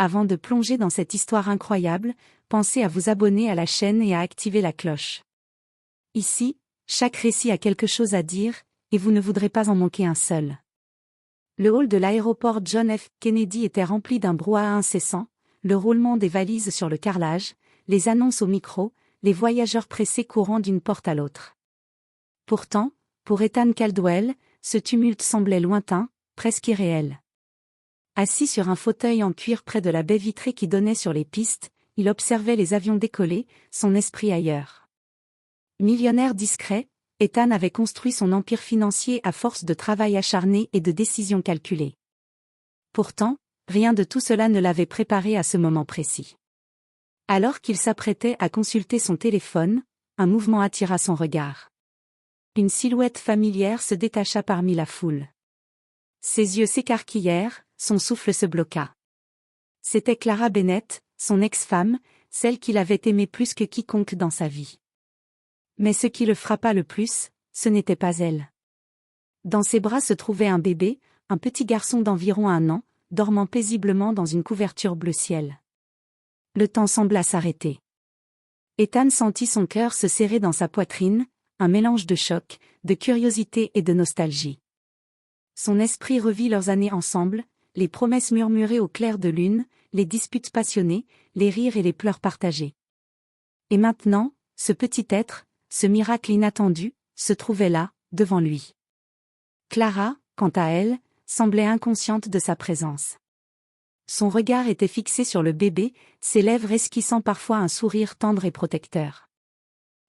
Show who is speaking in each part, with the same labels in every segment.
Speaker 1: Avant de plonger dans cette histoire incroyable, pensez à vous abonner à la chaîne et à activer la cloche. Ici, chaque récit a quelque chose à dire, et vous ne voudrez pas en manquer un seul. Le hall de l'aéroport John F. Kennedy était rempli d'un brouhaha incessant, le roulement des valises sur le carrelage, les annonces au micro, les voyageurs pressés courant d'une porte à l'autre. Pourtant, pour Ethan Caldwell, ce tumulte semblait lointain, presque irréel. Assis sur un fauteuil en cuir près de la baie vitrée qui donnait sur les pistes, il observait les avions décoller, son esprit ailleurs. Millionnaire discret, Ethan avait construit son empire financier à force de travail acharné et de décisions calculées. Pourtant, rien de tout cela ne l'avait préparé à ce moment précis. Alors qu'il s'apprêtait à consulter son téléphone, un mouvement attira son regard. Une silhouette familière se détacha parmi la foule. Ses yeux s'écarquillèrent, son souffle se bloqua. C'était Clara Bennett, son ex-femme, celle qu'il avait aimée plus que quiconque dans sa vie. Mais ce qui le frappa le plus, ce n'était pas elle. Dans ses bras se trouvait un bébé, un petit garçon d'environ 1 an, dormant paisiblement dans une couverture bleu ciel. Le temps sembla s'arrêter. Ethan sentit son cœur se serrer dans sa poitrine, un mélange de choc, de curiosité et de nostalgie. Son esprit revit leurs années ensemble, les promesses murmurées au clair de lune, les disputes passionnées, les rires et les pleurs partagés. Et maintenant, ce petit être, ce miracle inattendu, se trouvait là, devant lui. Clara, quant à elle, semblait inconsciente de sa présence. Son regard était fixé sur le bébé, ses lèvres esquissant parfois un sourire tendre et protecteur.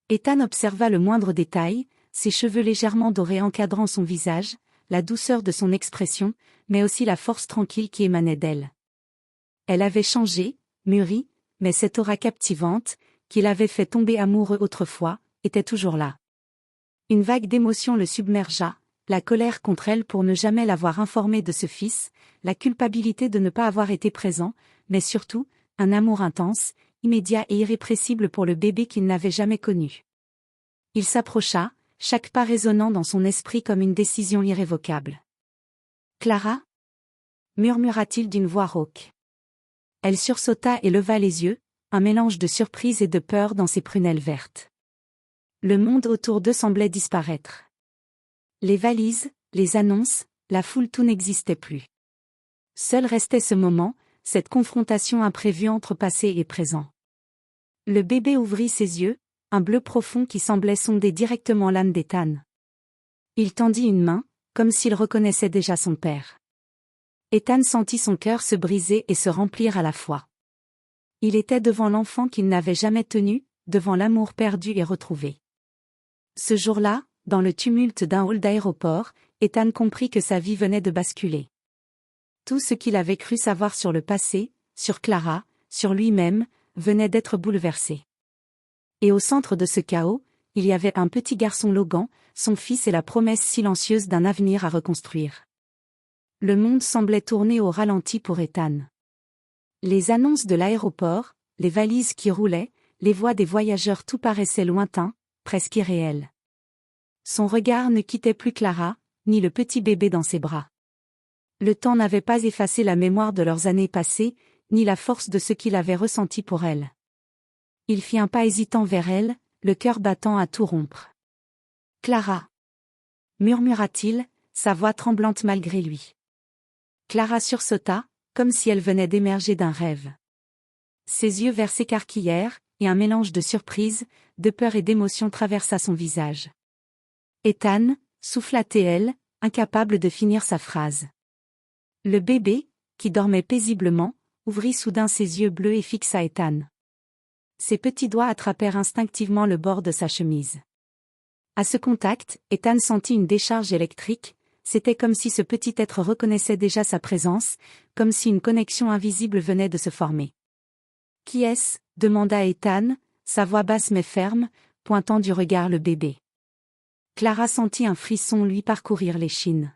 Speaker 1: Ethan observa le moindre détail, ses cheveux légèrement dorés encadrant son visage, la douceur de son expression, mais aussi la force tranquille qui émanait d'elle. Elle avait changé, mûri, mais cette aura captivante, qui l'avait fait tomber amoureux autrefois, était toujours là. Une vague d'émotion le submergea, la colère contre elle pour ne jamais l'avoir informé de ce fils, la culpabilité de ne pas avoir été présent, mais surtout, un amour intense, immédiat et irrépressible pour le bébé qu'il n'avait jamais connu. Il s'approcha, chaque pas résonnant dans son esprit comme une décision irrévocable. « Clara » murmura-t-il d'une voix rauque. Elle sursauta et leva les yeux, un mélange de surprise et de peur dans ses prunelles vertes. Le monde autour d'eux semblait disparaître. Les valises, les annonces, la foule, tout n'existait plus. Seul restait ce moment, cette confrontation imprévue entre passé et présent. Le bébé ouvrit ses yeux, un bleu profond qui semblait sonder directement l'âme d'Ethan. Il tendit une main, comme s'il reconnaissait déjà son père. Ethan sentit son cœur se briser et se remplir à la fois. Il était devant l'enfant qu'il n'avait jamais tenu, devant l'amour perdu et retrouvé. Ce jour-là, dans le tumulte d'un hall d'aéroport, Ethan comprit que sa vie venait de basculer. Tout ce qu'il avait cru savoir sur le passé, sur Clara, sur lui-même, venait d'être bouleversé. Et au centre de ce chaos, il y avait un petit garçon Logan, son fils et la promesse silencieuse d'un avenir à reconstruire. Le monde semblait tourner au ralenti pour Ethan. Les annonces de l'aéroport, les valises qui roulaient, les voix des voyageurs, tout paraissait lointain, presque irréel. Son regard ne quittait plus Clara, ni le petit bébé dans ses bras. Le temps n'avait pas effacé la mémoire de leurs années passées, ni la force de ce qu'il avait ressenti pour elle. Il fit un pas hésitant vers elle, le cœur battant à tout rompre. « Clara » murmura-t-il, sa voix tremblante malgré lui. Clara sursauta, comme si elle venait d'émerger d'un rêve. Ses yeux verts s'écarquillèrent, et un mélange de surprise, de peur et d'émotion traversa son visage. Ethan, souffla-t-elle, incapable de finir sa phrase. Le bébé, qui dormait paisiblement, ouvrit soudain ses yeux bleus et fixa Ethan. Ses petits doigts attrapèrent instinctivement le bord de sa chemise. À ce contact, Ethan sentit une décharge électrique, c'était comme si ce petit être reconnaissait déjà sa présence, comme si une connexion invisible venait de se former. « Qui est-ce » demanda Ethan, sa voix basse mais ferme, pointant du regard le bébé. Clara sentit un frisson lui parcourir l'échine.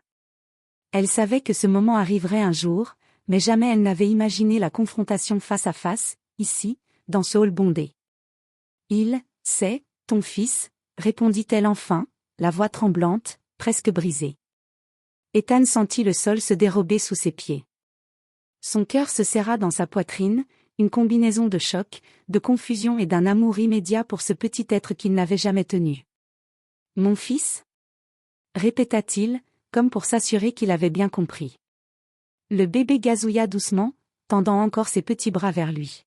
Speaker 1: Elle savait que ce moment arriverait un jour, mais jamais elle n'avait imaginé la confrontation face à face, ici, dans ce hall bondé. « C'est ton fils » répondit-elle enfin, la voix tremblante, presque brisée. Ethan sentit le sol se dérober sous ses pieds. Son cœur se serra dans sa poitrine, une combinaison de choc, de confusion et d'un amour immédiat pour ce petit être qu'il n'avait jamais tenu. « Mon fils » répéta-t-il, comme pour s'assurer qu'il avait bien compris. Le bébé gazouilla doucement, tendant encore ses petits bras vers lui.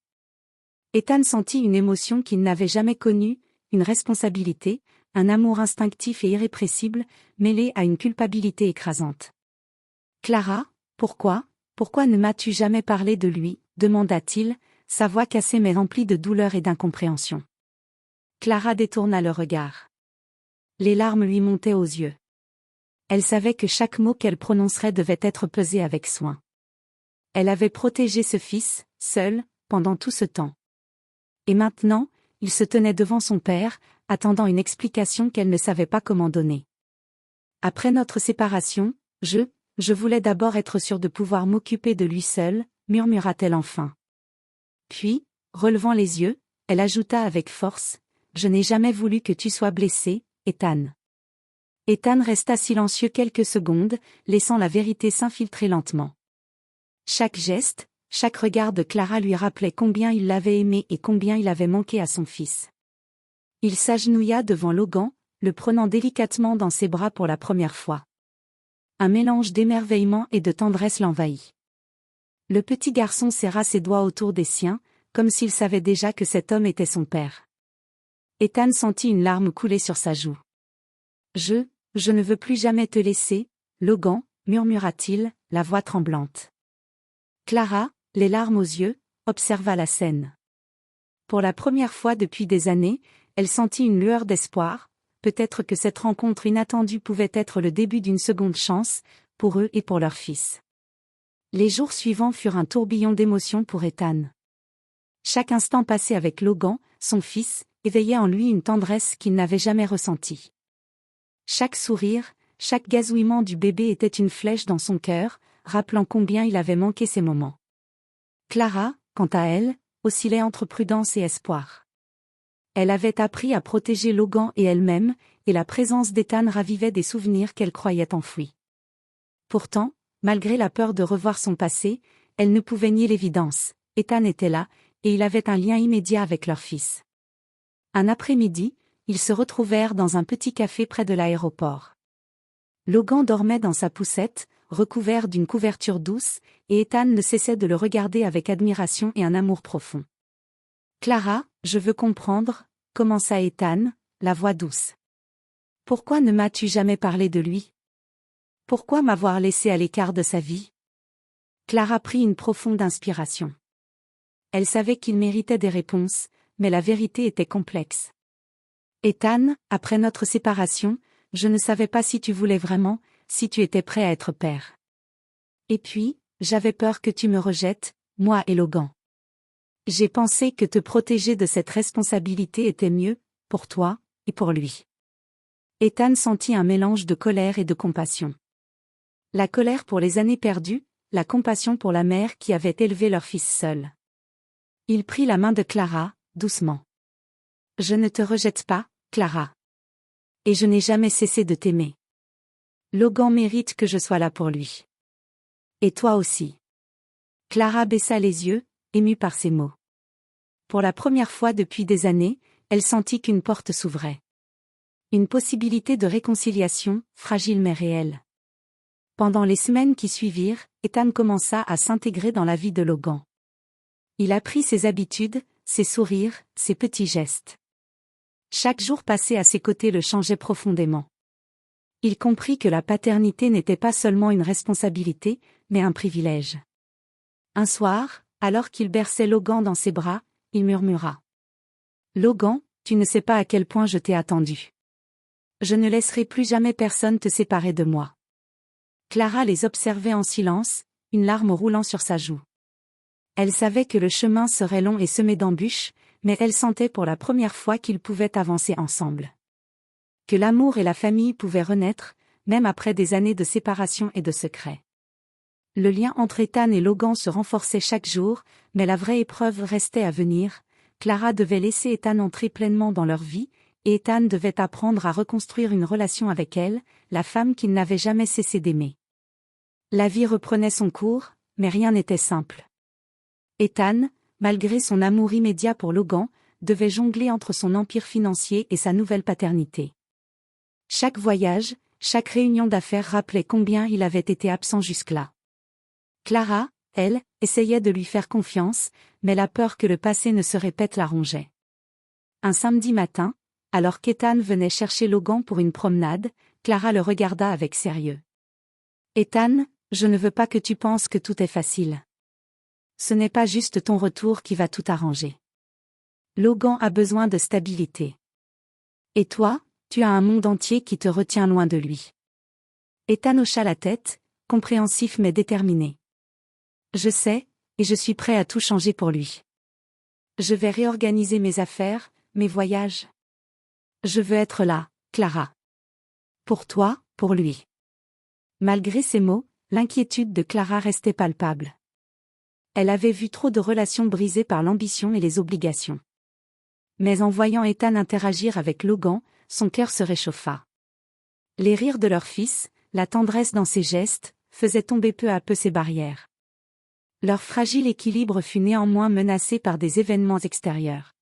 Speaker 1: Ethan sentit une émotion qu'il n'avait jamais connue, une responsabilité, un amour instinctif et irrépressible, mêlé à une culpabilité écrasante. « Clara, pourquoi ne m'as-tu jamais parlé de lui ?» demanda-t-il, sa voix cassée mais remplie de douleur et d'incompréhension. Clara détourna le regard. Les larmes lui montaient aux yeux. Elle savait que chaque mot qu'elle prononcerait devait être pesé avec soin. Elle avait protégé ce fils, seul, pendant tout ce temps. Et maintenant, il se tenait devant son père, attendant une explication qu'elle ne savait pas comment donner. Après notre séparation, je voulais d'abord être sûre de pouvoir m'occuper de lui seule, murmura-t-elle enfin. Puis, relevant les yeux, elle ajouta avec force, « Je n'ai jamais voulu que tu sois blessé, Ethan. » Ethan resta silencieux quelques secondes, laissant la vérité s'infiltrer lentement. Chaque geste, chaque regard de Clara lui rappelait combien il l'avait aimé et combien il avait manqué à son fils. Il s'agenouilla devant Logan, le prenant délicatement dans ses bras pour la première fois. Un mélange d'émerveillement et de tendresse l'envahit. Le petit garçon serra ses doigts autour des siens, comme s'il savait déjà que cet homme était son père. Ethan sentit une larme couler sur sa joue. « Je ne veux plus jamais te laisser, Logan, » murmura-t-il, la voix tremblante. Clara, les larmes aux yeux, observa la scène. Pour la première fois depuis des années, elle sentit une lueur d'espoir, peut-être que cette rencontre inattendue pouvait être le début d'une seconde chance, pour eux et pour leur fils. Les jours suivants furent un tourbillon d'émotions pour Ethan. Chaque instant passé avec Logan, son fils, éveillait en lui une tendresse qu'il n'avait jamais ressentie. Chaque sourire, chaque gazouillement du bébé était une flèche dans son cœur, rappelant combien il avait manqué ces moments. Clara, quant à elle, oscillait entre prudence et espoir. Elle avait appris à protéger Logan et elle-même, et la présence d'Ethan ravivait des souvenirs qu'elle croyait enfouis. Pourtant, malgré la peur de revoir son passé, elle ne pouvait nier l'évidence, Ethan était là, et il avait un lien immédiat avec leur fils. Un après-midi, ils se retrouvèrent dans un petit café près de l'aéroport. Logan dormait dans sa poussette, recouvert d'une couverture douce, et Ethan ne cessait de le regarder avec admiration et un amour profond. « Clara, je veux comprendre, » commença Ethan, la voix douce. « Pourquoi ne m'as-tu jamais parlé de lui? Pourquoi m'avoir laissé à l'écart de sa vie ?» Clara prit une profonde inspiration. Elle savait qu'il méritait des réponses, mais la vérité était complexe. « Ethan, après notre séparation, je ne savais pas si tu voulais vraiment, si tu étais prêt à être père. Et puis, j'avais peur que tu me rejettes, moi et Logan. J'ai pensé que te protéger de cette responsabilité était mieux, pour toi, et pour lui. » Ethan sentit un mélange de colère et de compassion. La colère pour les années perdues, la compassion pour la mère qui avait élevé leur fils seul. Il prit la main de Clara, doucement. « Je ne te rejette pas, Clara. Et je n'ai jamais cessé de t'aimer. Logan mérite que je sois là pour lui. Et toi aussi. » Clara baissa les yeux, émue par ces mots. Pour la première fois depuis des années, elle sentit qu'une porte s'ouvrait. Une possibilité de réconciliation, fragile mais réelle. Pendant les semaines qui suivirent, Ethan commença à s'intégrer dans la vie de Logan. Il apprit ses habitudes, ses sourires, ses petits gestes. Chaque jour passé à ses côtés le changeait profondément. Il comprit que la paternité n'était pas seulement une responsabilité, mais un privilège. Un soir, alors qu'il berçait Logan dans ses bras, il murmura. « Logan, tu ne sais pas à quel point je t'ai attendu. Je ne laisserai plus jamais personne te séparer de moi. » Clara les observait en silence, une larme roulant sur sa joue. Elle savait que le chemin serait long et semé d'embûches, mais elle sentait pour la première fois qu'ils pouvaient avancer ensemble. Que l'amour et la famille pouvaient renaître, même après des années de séparation et de secrets. Le lien entre Ethan et Logan se renforçait chaque jour, mais la vraie épreuve restait à venir. Clara devait laisser Ethan entrer pleinement dans leur vie, et Ethan devait apprendre à reconstruire une relation avec elle, la femme qu'il n'avait jamais cessé d'aimer. La vie reprenait son cours, mais rien n'était simple. Ethan, malgré son amour immédiat pour Logan, devait jongler entre son empire financier et sa nouvelle paternité. Chaque voyage, chaque réunion d'affaires rappelait combien il avait été absent jusque-là. Clara, elle, essayait de lui faire confiance, mais la peur que le passé ne se répète la rongeait. Un samedi matin, alors qu'Ethan venait chercher Logan pour une promenade, Clara le regarda avec sérieux. « Ethan, je ne veux pas que tu penses que tout est facile. Ce n'est pas juste ton retour qui va tout arranger. Logan a besoin de stabilité. Et toi, tu as un monde entier qui te retient loin de lui. » Ethan hocha la tête, compréhensif mais déterminé. « Je sais, et je suis prêt à tout changer pour lui. Je vais réorganiser mes affaires, mes voyages. Je veux être là, Clara. Pour toi, pour lui. » Malgré ces mots, l'inquiétude de Clara restait palpable. Elle avait vu trop de relations brisées par l'ambition et les obligations. Mais en voyant Ethan interagir avec Logan, son cœur se réchauffa. Les rires de leur fils, la tendresse dans ses gestes, faisaient tomber peu à peu ces barrières. Leur fragile équilibre fut néanmoins menacé par des événements extérieurs.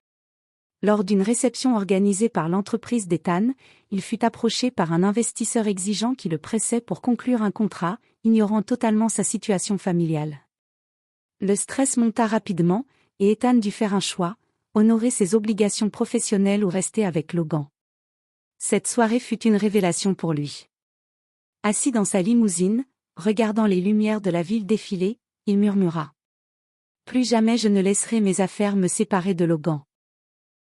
Speaker 1: Lors d'une réception organisée par l'entreprise d'Ethan, il fut approché par un investisseur exigeant qui le pressait pour conclure un contrat, ignorant totalement sa situation familiale. Le stress monta rapidement, et Ethan dut faire un choix, honorer ses obligations professionnelles ou rester avec Logan. Cette soirée fut une révélation pour lui. Assis dans sa limousine, regardant les lumières de la ville défiler, il murmura. « Plus jamais je ne laisserai mes affaires me séparer de Logan. »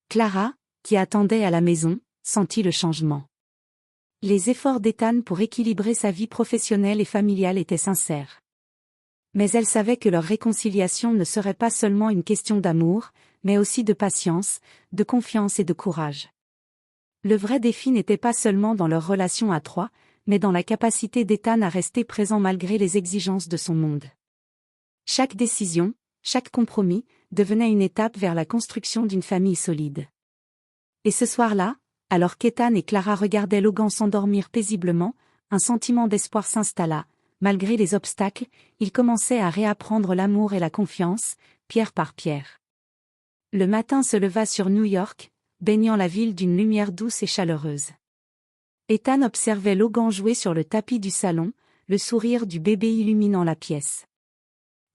Speaker 1: Clara, qui attendait à la maison, sentit le changement. Les efforts d'Ethan pour équilibrer sa vie professionnelle et familiale étaient sincères. Mais elle savait que leur réconciliation ne serait pas seulement une question d'amour, mais aussi de patience, de confiance et de courage. Le vrai défi n'était pas seulement dans leur relation à trois, mais dans la capacité d'Ethan à rester présent malgré les exigences de son monde. Chaque décision, chaque compromis, devenait une étape vers la construction d'une famille solide. Et ce soir-là, alors qu'Ethan et Clara regardaient Logan s'endormir paisiblement, un sentiment d'espoir s'installa. Malgré les obstacles, ils commençaient à réapprendre l'amour et la confiance, pierre par pierre. Le matin se leva sur New York, baignant la ville d'une lumière douce et chaleureuse. Ethan observait Logan jouer sur le tapis du salon, le sourire du bébé illuminant la pièce.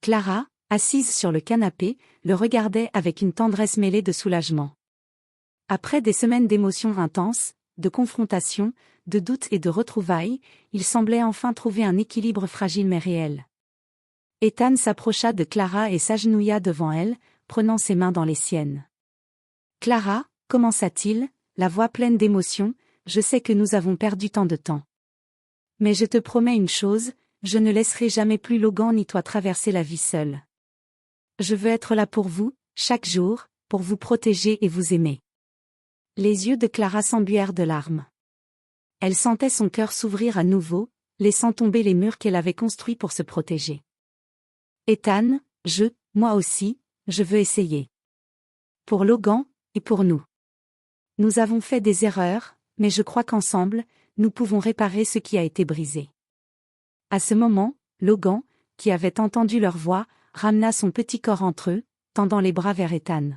Speaker 1: Clara, assise sur le canapé, le regardait avec une tendresse mêlée de soulagement. Après des semaines d'émotions intenses, de confrontations, de doutes et de retrouvailles, il semblait enfin trouver un équilibre fragile mais réel. Ethan s'approcha de Clara et s'agenouilla devant elle, prenant ses mains dans les siennes. « Clara, commença-t-il, la voix pleine d'émotion, je sais que nous avons perdu tant de temps. Mais je te promets une chose, je ne laisserai jamais plus Logan ni toi traverser la vie seule. Je veux être là pour vous, chaque jour, pour vous protéger et vous aimer. » Les yeux de Clara s'embuèrent de larmes. Elle sentait son cœur s'ouvrir à nouveau, laissant tomber les murs qu'elle avait construits pour se protéger. « Ethan, moi aussi, je veux essayer. Pour Logan, et pour nous. Nous avons fait des erreurs, mais je crois qu'ensemble, nous pouvons réparer ce qui a été brisé. » À ce moment, Logan, qui avait entendu leur voix, ramena son petit corps entre eux, tendant les bras vers Ethan.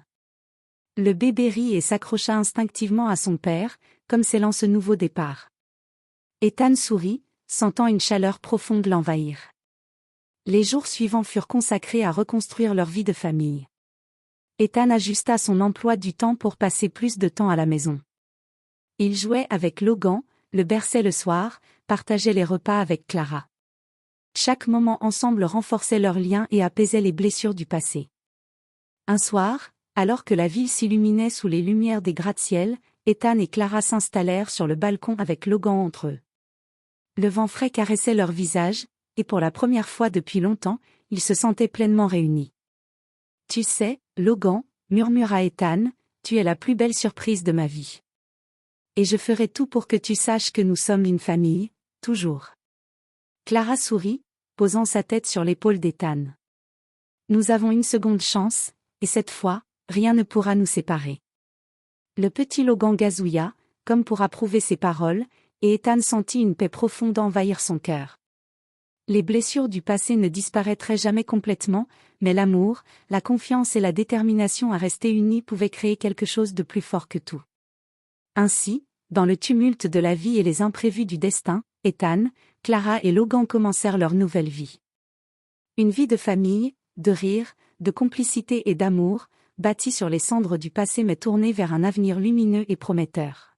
Speaker 1: Le bébé rit et s'accrocha instinctivement à son père, comme scellant ce nouveau départ. Ethan sourit, sentant une chaleur profonde l'envahir. Les jours suivants furent consacrés à reconstruire leur vie de famille. Ethan ajusta son emploi du temps pour passer plus de temps à la maison. Il jouait avec Logan, le berçait le soir, partageait les repas avec Clara. Chaque moment ensemble renforçait leur lien et apaisait les blessures du passé. Un soir, alors que la ville s'illuminait sous les lumières des gratte-ciel, Ethan et Clara s'installèrent sur le balcon avec Logan entre eux. Le vent frais caressait leur visage, et pour la première fois depuis longtemps, ils se sentaient pleinement réunis. « Tu sais, Logan, » murmura Ethan, « tu es la plus belle surprise de ma vie. Et je ferai tout pour que tu saches que nous sommes une famille, toujours. » Clara sourit, posant sa tête sur l'épaule d'Ethan. « Nous avons une seconde chance, et cette fois, rien ne pourra nous séparer. » Le petit Logan gazouilla, comme pour approuver ses paroles, et Ethan sentit une paix profonde envahir son cœur. Les blessures du passé ne disparaîtraient jamais complètement, mais l'amour, la confiance et la détermination à rester unis pouvaient créer quelque chose de plus fort que tout. Ainsi, dans le tumulte de la vie et les imprévus du destin, Ethan, Clara et Logan commencèrent leur nouvelle vie. Une vie de famille, de rire, de complicité et d'amour, bâtie sur les cendres du passé mais tournée vers un avenir lumineux et prometteur.